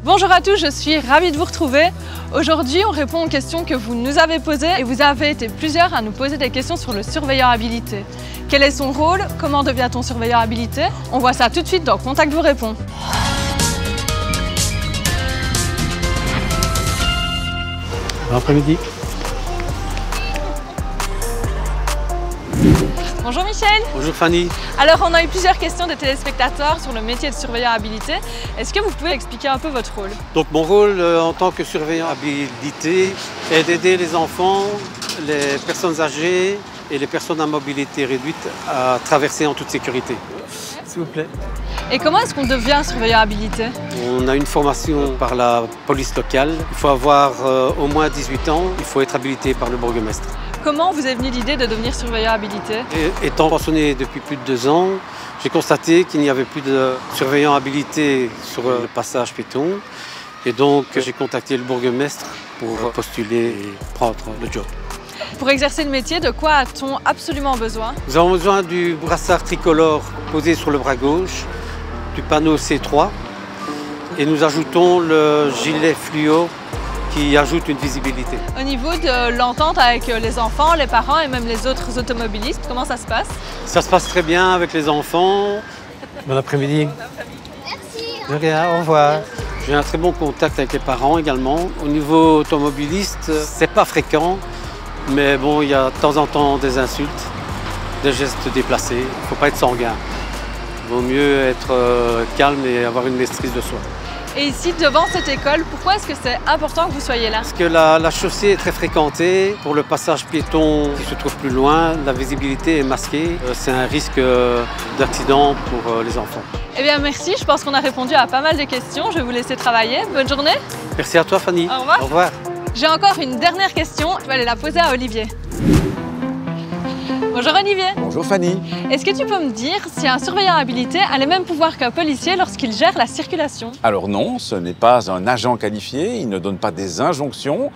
Bonjour à tous, je suis ravie de vous retrouver. Aujourd'hui, on répond aux questions que vous nous avez posées et vous avez été plusieurs à nous poser des questions sur le surveillant habilité. Quel est son rôle? Comment devient-on surveillant habilité? On voit ça tout de suite dans Contact vous répond. Bon après-midi. Bonjour Michel. Bonjour Fanny. Alors on a eu plusieurs questions des téléspectateurs sur le métier de surveillant habilité. Est-ce que vous pouvez expliquer un peu votre rôle? Donc mon rôle en tant que surveillant habilité est d'aider les enfants, les personnes âgées et les personnes à mobilité réduite à traverser en toute sécurité. S'il vous plaît. Et comment est-ce qu'on devient surveillant habilité? On a une formation par la police locale. Il faut avoir au moins 18 ans. Il faut être habilité par le bourgmestre. Comment vous est venue l'idée de devenir surveillant habilité? Étant pensionné depuis plus de 2 ans, j'ai constaté qu'il n'y avait plus de surveillants habilités sur le passage piéton. Et donc j'ai contacté le bourgmestre pour postuler et prendre le job. Pour exercer le métier, de quoi a-t-on absolument besoin? Nous avons besoin du brassard tricolore posé sur le bras gauche, du panneau C3 et nous ajoutons le gilet fluo qui ajoute une visibilité. Au niveau de l'entente avec les enfants, les parents et même les autres automobilistes, comment ça se passe? Ça se passe très bien avec les enfants. Bon après-midi. Merci. De rien, au revoir. J'ai un très bon contact avec les parents également. Au niveau automobiliste, c'est pas fréquent, mais bon, il y a de temps en temps des insultes, des gestes déplacés. Il ne faut pas être sanguin. Il vaut mieux être calme et avoir une maîtrise de soi. Et ici, devant cette école, pourquoi est-ce que c'est important que vous soyez là? Parce que la chaussée est très fréquentée. Pour le passage piéton qui se trouve plus loin, la visibilité est masquée. C'est un risque d'accident pour les enfants. Eh bien merci, je pense qu'on a répondu à pas mal de questions. Je vais vous laisser travailler. Bonne journée. Merci à toi Fanny. Au revoir. Au revoir. J'ai encore une dernière question. Je vais aller la poser à Olivier. Bonjour Olivier. Bonjour Fanny. Est-ce que tu peux me dire si un surveillant habilité a les mêmes pouvoirs qu'un policier lorsqu'il gère la circulation? Alors non, ce n'est pas un agent qualifié, il ne donne pas des injonctions,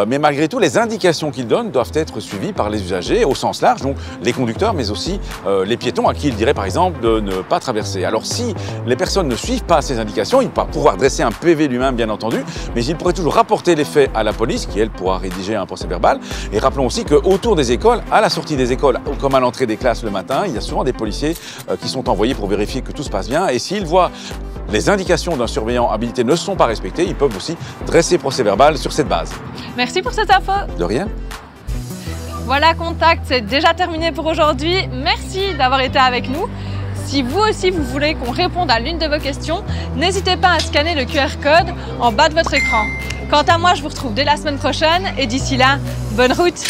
mais malgré tout, les indications qu'il donne doivent être suivies par les usagers au sens large, donc les conducteurs, mais aussi les piétons à qui il dirait par exemple de ne pas traverser. Alors si les personnes ne suivent pas ces indications, il va pouvoir dresser un PV lui-même bien entendu, mais il pourrait toujours rapporter les faits à la police, qui elle pourra rédiger un procès-verbal. Et rappelons aussi qu'autour des écoles, à la sortie des écoles, comme à l'entrée des classes le matin, il y a souvent des policiers qui sont envoyés pour vérifier que tout se passe bien. Et s'ils voient les indications d'un surveillant habilité ne sont pas respectées, ils peuvent aussi dresser procès-verbal sur cette base. Merci pour cette info. De rien. Voilà, Contact, c'est déjà terminé pour aujourd'hui. Merci d'avoir été avec nous. Si vous aussi vous voulez qu'on réponde à l'une de vos questions, n'hésitez pas à scanner le QR code en bas de votre écran. Quant à moi, je vous retrouve dès la semaine prochaine et d'ici là, bonne route!